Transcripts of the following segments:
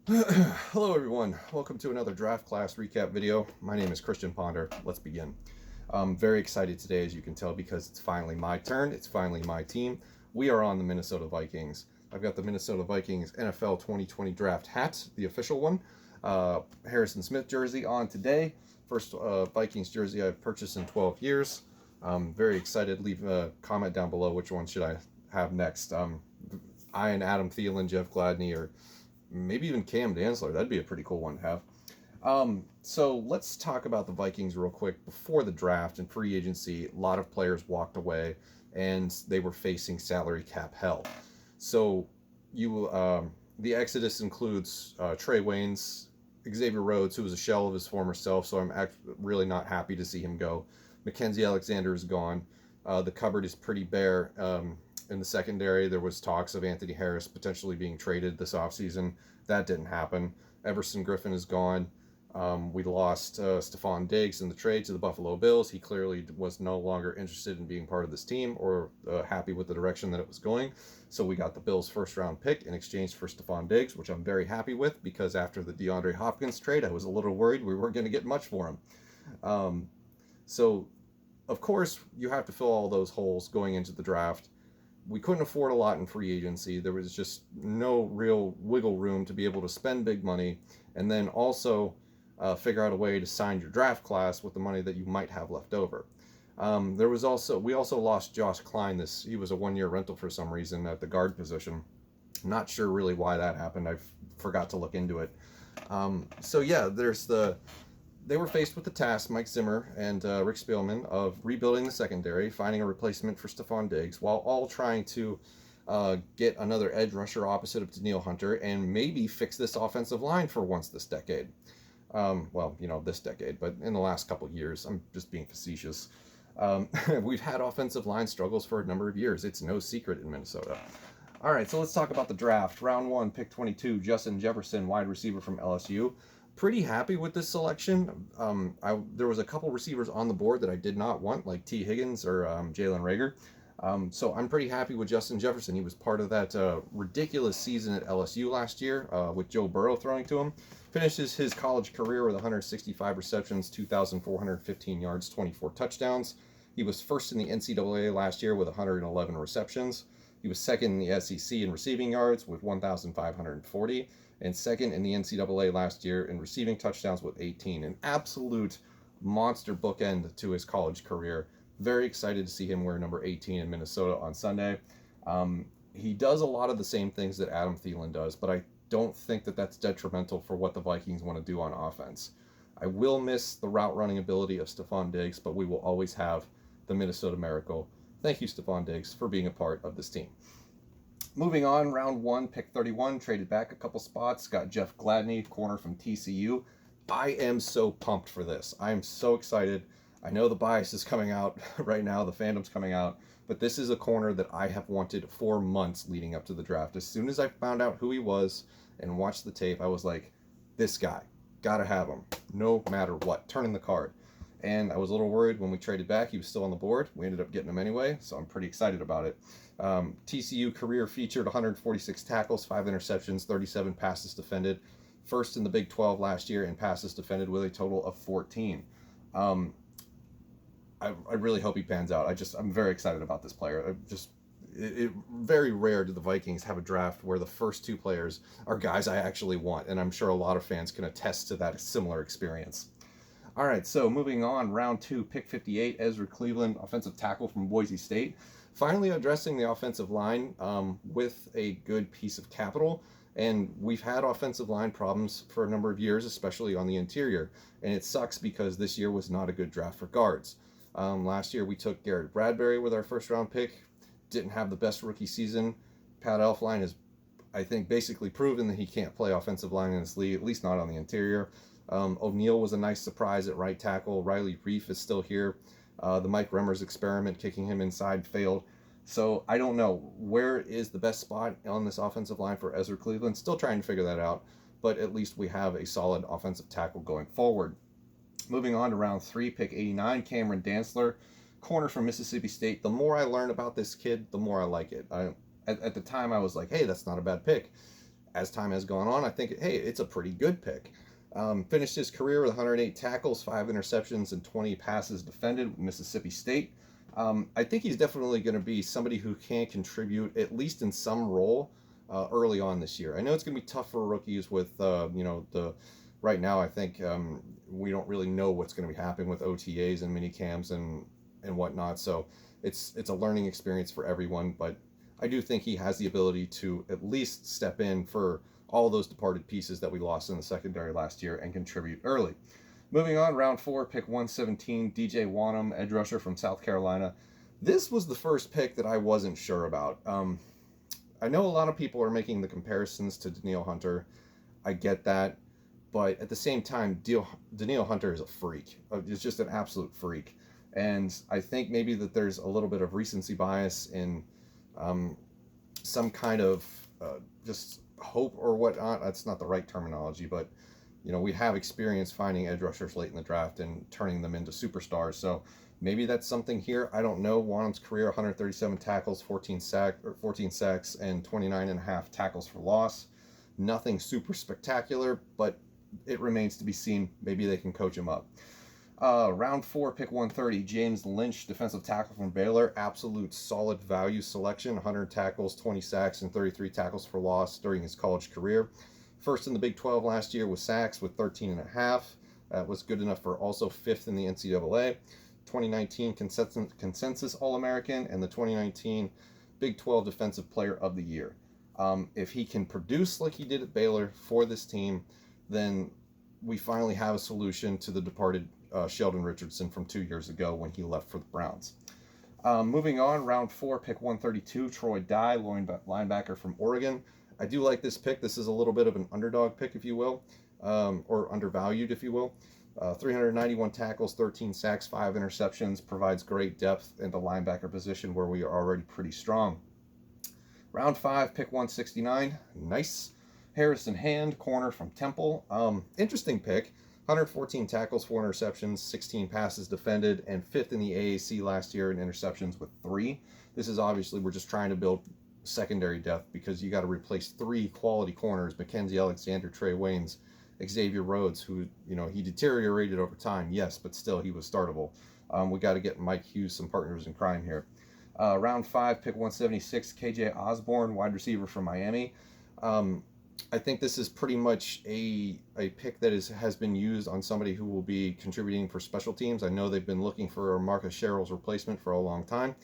Hello everyone, welcome to another draft class recap video. My name is Christian Ponder. Let's begin. I'm very excited today, as you can tell, because it's finally my turn. It's finally my team. We are on the Minnesota Vikings. I've got the Minnesota Vikings NFL 2020 draft hat, the official one. Harrison Smith jersey on today. First Vikings jersey I've purchased in 12 years. I'm very excited. Leave a comment down below which one should I have next. I and Adam Thielen, Jeff Gladney, or maybe even Cam Dantzler. That'd be a pretty cool one to have. So let's talk about the Vikings real quick. Before the draft and free agency, a lot of players walked away and they were facing salary cap hell. So the exodus includes Trey Waynes, Xavier Rhodes, who was a shell of his former self, so I'm really not happy to see him go. Mackenzie Alexander is gone. The cupboard is pretty bare. In the secondary, there was talks of Anthony Harris potentially being traded this offseason. That didn't happen. Everson Griffin is gone. We lost Stefon Diggs in the trade to the Buffalo Bills. He clearly was no longer interested in being part of this team or happy with the direction that it was going. So we got the Bills' first-round pick in exchange for Stefon Diggs, which I'm very happy with because after the DeAndre Hopkins trade, I was a little worried we weren't going to get much for him. So, of course, you have to fill all those holes going into the draft. We couldn't afford a lot in free agency. There was just no real wiggle room to be able to spend big money and then also figure out a way to sign your draft class with the money that you might have left over. We also lost Josh Klein. He was a one-year rental for some reason at the guard position. Not sure really why that happened. I forgot to look into it. They were faced with the task, Mike Zimmer and Rick Spielman, of rebuilding the secondary, finding a replacement for Stefon Diggs, while all trying to get another edge rusher opposite of Danielle Hunter and maybe fix this offensive line for once this decade. This decade, but in the last couple of years. I'm just being facetious. We've had offensive line struggles for a number of years. It's no secret in Minnesota. All right, so let's talk about the draft. Round 1, pick 22, Justin Jefferson, wide receiver from LSU. Pretty happy with this selection. There was a couple receivers on the board that I did not want, like T. Higgins or Jalen Reagor. So I'm pretty happy with Justin Jefferson. He was part of that ridiculous season at LSU last year with Joe Burrow throwing to him. Finishes his college career with 165 receptions, 2,415 yards, 24 touchdowns. He was first in the NCAA last year with 111 receptions. He was second in the SEC in receiving yards with 1,540 and second in the NCAA last year in receiving touchdowns with 18. An absolute monster bookend to his college career. Very excited to see him wear number 18 in Minnesota on Sunday. He does a lot of the same things that Adam Thielen does, but I don't think that that's detrimental for what the Vikings want to do on offense. I will miss the route running ability of Stefon Diggs, but we will always have the Minnesota Miracle. Thank you, Stefon Diggs, for being a part of this team. Moving on, round 1, pick 31, traded back a couple spots, got Jeff Gladney, corner from TCU. I am so pumped for this. I am so excited. I know the bias is coming out right now, the fandom's coming out, but this is a corner that I have wanted for months leading up to the draft. As soon as I found out who he was and watched the tape, I was like, this guy, gotta have him, no matter what, turning the card. And I was a little worried when we traded back. He was still on the board. We ended up getting him anyway, so I'm pretty excited about it. TCU career featured 146 tackles, 5 interceptions, 37 passes defended. First in the Big 12 last year in passes defended with a total of 14. I really hope he pans out. I'm very excited about this player. Very rare do the Vikings have a draft where the first 2 players are guys I actually want, and I'm sure a lot of fans can attest to that similar experience. All right, so moving on, round 2, pick 58, Ezra Cleveland, offensive tackle from Boise State. Finally addressing the offensive line with a good piece of capital. And we've had offensive line problems for a number of years, especially on the interior. And it sucks because this year was not a good draft for guards. Last year we took Garrett Bradbury with our first-round pick. Didn't have the best rookie season. Pat Elflein has, I think, basically proven that he can't play offensive line in this league, at least not on the interior. O'Neal was a nice surprise at right tackle. Riley Reif is still here. The Mike Remmers experiment, kicking him inside, failed. So I don't know where is the best spot on this offensive line for Ezra Cleveland. Still trying to figure that out, but at least we have a solid offensive tackle going forward. Moving on to round 3, pick 89, Cameron Dantzler, corner from Mississippi State. The more I learn about this kid, the more I like it. At the time, I was like, hey, that's not a bad pick. as time has gone on, I think, hey, it's a pretty good pick. Finished his career with 108 tackles, 5 interceptions, and 20 passes defended with Mississippi State. I think he's definitely going to be somebody who can contribute, at least in some role, early on this year. I know it's going to be tough for rookies with, the right now. I think we don't really know what's going to be happening with OTAs and mini camps and whatnot. So it's a learning experience for everyone. But I do think he has the ability to at least step in for all those departed pieces that we lost in the secondary last year and contribute early. Moving on, round 4, pick 117, DJ Wonnum, edge rusher from South Carolina. This was the first pick that I wasn't sure about. I know a lot of people are making the comparisons to Danielle Hunter. I get that. But at the same time, Danielle Hunter is a freak. He's just an absolute freak. And I think maybe that there's a little bit of recency bias in some kind of just hope or whatnot. That's not the right terminology, but we have experience finding edge rushers late in the draft and turning them into superstars. So maybe that's something here. I don't know. Wonnum's career: 137 tackles, 14 sacks, and 29.5 tackles for loss. Nothing super spectacular, but it remains to be seen. Maybe they can coach him up. Round 4, pick 130, James Lynch, defensive tackle from Baylor. Absolute solid value selection. 100 tackles, 20 sacks, and 33 tackles for loss during his college career. First in the Big 12 last year with sacks with 13.5. That was good enough for also 5th in the NCAA. 2019 consensus All-American, and the 2019 Big 12 Defensive Player of the Year. If he can produce like he did at Baylor for this team, then we finally have a solution to the departed Sheldon Richardson from 2 years ago when he left for the Browns. Moving on, round 4, pick 132, Troy Dye, linebacker from Oregon. I do like this pick. This is a little bit of an underdog pick, if you will, or undervalued, if you will. 391 tackles, 13 sacks, 5 interceptions, provides great depth in the linebacker position where we are already pretty strong. Round 5, pick 169, nice. Harrison Hand, corner from Temple. Interesting pick. 114 tackles, 4 interceptions, 16 passes defended, and 5th in the AAC last year in interceptions with 3. This is obviously, we're just trying to build secondary depth because you got to replace 3 quality corners: Mackenzie Alexander, Trey Waynes, Xavier Rhodes, who, he deteriorated over time, yes, but still he was startable. We got to get Mike Hughes some partners in crime here. Round 5, pick 176, KJ Osborne, wide receiver from Miami. I think this is pretty much a pick that has been used on somebody who will be contributing for special teams. I know they've been looking for Marcus Sherrill's replacement for a long time.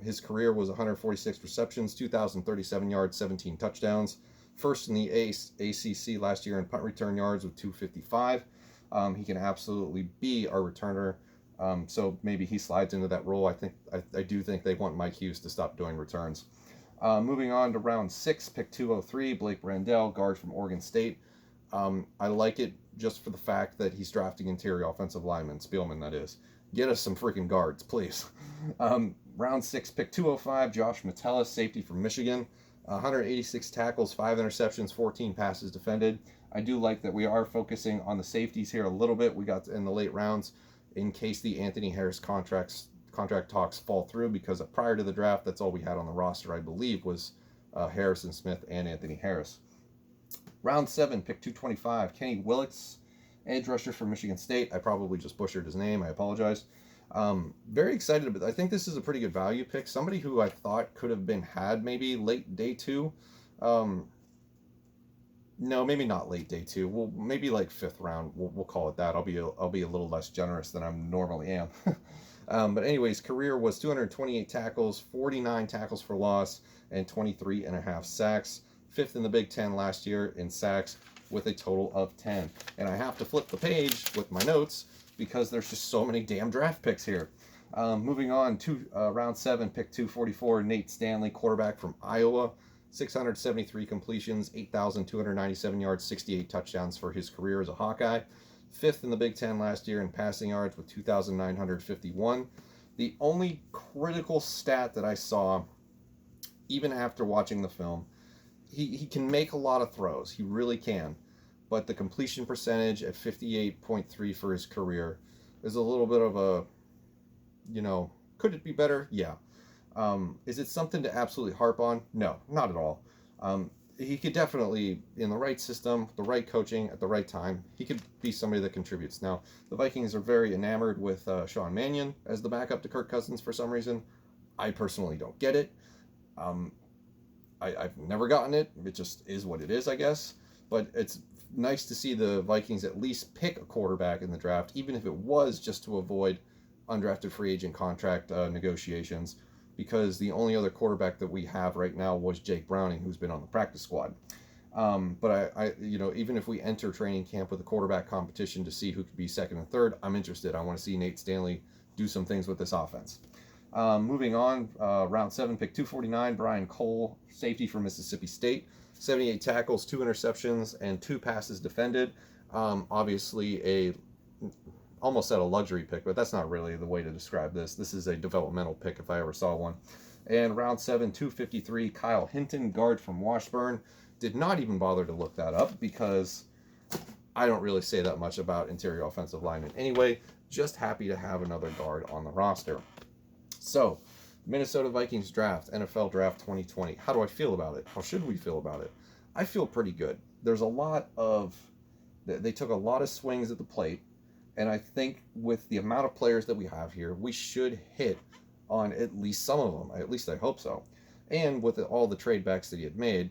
His career was 146 receptions, 2,037 yards, 17 touchdowns. First in the ACC last year in punt return yards with 255. He can absolutely be our returner. So maybe he slides into that role. I do think they want Mike Hughes to stop doing returns. Moving on to round 6, pick 203, Blake Brandell, guard from Oregon State. I like it just for the fact that he's drafting interior offensive linemen, Spielman that is. Get us some freaking guards, please. Round 6, pick 205, Josh Metellus, safety from Michigan. 186 tackles, 5 interceptions, 14 passes defended. I do like that we are focusing on the safeties here a little bit. We got in the late rounds in case the Anthony Harris contract talks fall through, because prior to the draft, that's all we had on the roster, I believe, was Harrison Smith and Anthony Harris. Round 7, pick 225, Kenny Willits, edge rusher from Michigan State. I probably just butchered his name. I apologize. Very excited about it. I think this is a pretty good value pick. Somebody who I thought could have been had maybe late day 2. No, maybe not late day 2. Well, maybe like 5th round. We'll call it that. I'll be a little less generous than I normally am. But anyways, career was 228 tackles, 49 tackles for loss, and 23.5 sacks. 5th in the Big Ten last year in sacks with a total of 10. And I have to flip the page with my notes because there's just so many damn draft picks here. Moving on to round 7, pick 244, Nate Stanley, quarterback from Iowa. 673 completions, 8,297 yards, 68 touchdowns for his career as a Hawkeye. 5th in the Big Ten last year in passing yards with 2,951. The only critical stat that I saw, even after watching the film, he can make a lot of throws. He really can. But the completion percentage at 58.3 for his career is a little bit of a, could it be better? Yeah. Is it something to absolutely harp on? No, not at all. he could definitely, in the right system, the right coaching, at the right time, he could be somebody that contributes. Now, the Vikings are very enamored with Sean Mannion as the backup to Kirk Cousins for some reason. I personally don't get it. I've never gotten it. It just is what it is, I guess. But it's nice to see the Vikings at least pick a quarterback in the draft, even if it was just to avoid undrafted free agent contract negotiations, because the only other quarterback that we have right now was Jake Browning, who's been on the practice squad. But I, even if we enter training camp with a quarterback competition to see who could be second and third, I'm interested. I want to see Nate Stanley do some things with this offense. Moving on, round 7, pick 249, Brian Cole, safety from Mississippi State. 78 tackles, 2 interceptions, and 2 passes defended. Obviously almost said a luxury pick, but that's not really the way to describe this. This is a developmental pick if I ever saw one. And round 7, 253, Kyle Hinton, guard from Washburn. Did not even bother to look that up because I don't really say that much about interior offensive linemen anyway. Just happy to have another guard on the roster. So, Minnesota Vikings draft, NFL draft 2020. How do I feel about it? How should we feel about it? I feel pretty good. There's a lot of, they took a lot of swings at the plate, and I think with the amount of players that we have here, we should hit on at least some of them. At least I hope so. And with all the trade backs that he had made,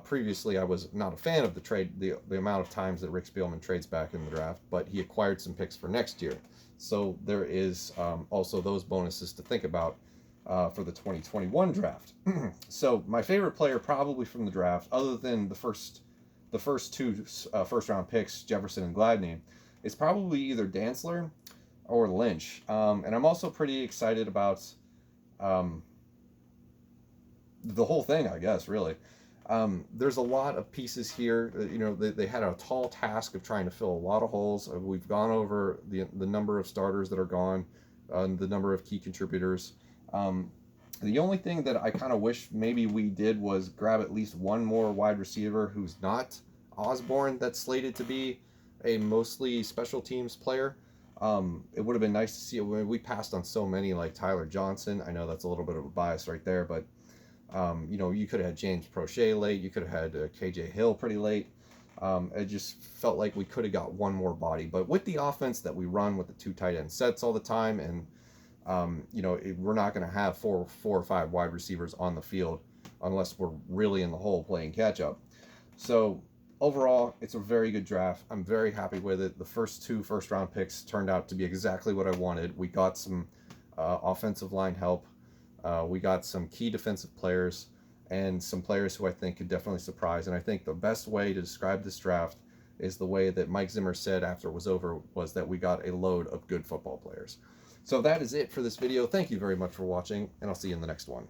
previously I was not a fan of the amount of times that Rick Spielman trades back in the draft, but he acquired some picks for next year. So there is also those bonuses to think about for the 2021 draft. So my favorite player probably from the draft, other than the first 2 first round picks, Jefferson and Gladney, is probably either Dantzler or Lynch. And I'm also pretty excited about the whole thing, I guess, really. There's a lot of pieces here. They had a tall task of trying to fill a lot of holes. We've gone over the number of starters that are gone, the number of key contributors. The only thing that I kind of wish maybe we did was grab at least one more wide receiver who's not Osborne, that's slated to be a mostly special teams player. It would have been nice to see it. We passed on so many, like Tyler Johnson. I know that's a little bit of a bias right there, but you could have had James Prochet late. You could have had KJ Hill pretty late. It just felt like we could have got one more body. But with the offense that we run with the 2 tight end sets all the time, and we're not going to have 4 or 5 wide receivers on the field unless we're really in the hole playing catch up. So overall, it's a very good draft. I'm very happy with it. The first 2 first round picks turned out to be exactly what I wanted. We got some offensive line help. We got some key defensive players and some players who I think could definitely surprise. And I think the best way to describe this draft is the way that Mike Zimmer said after it was over, was that we got a load of good football players. So that is it for this video. Thank you very much for watching, and I'll see you in the next one.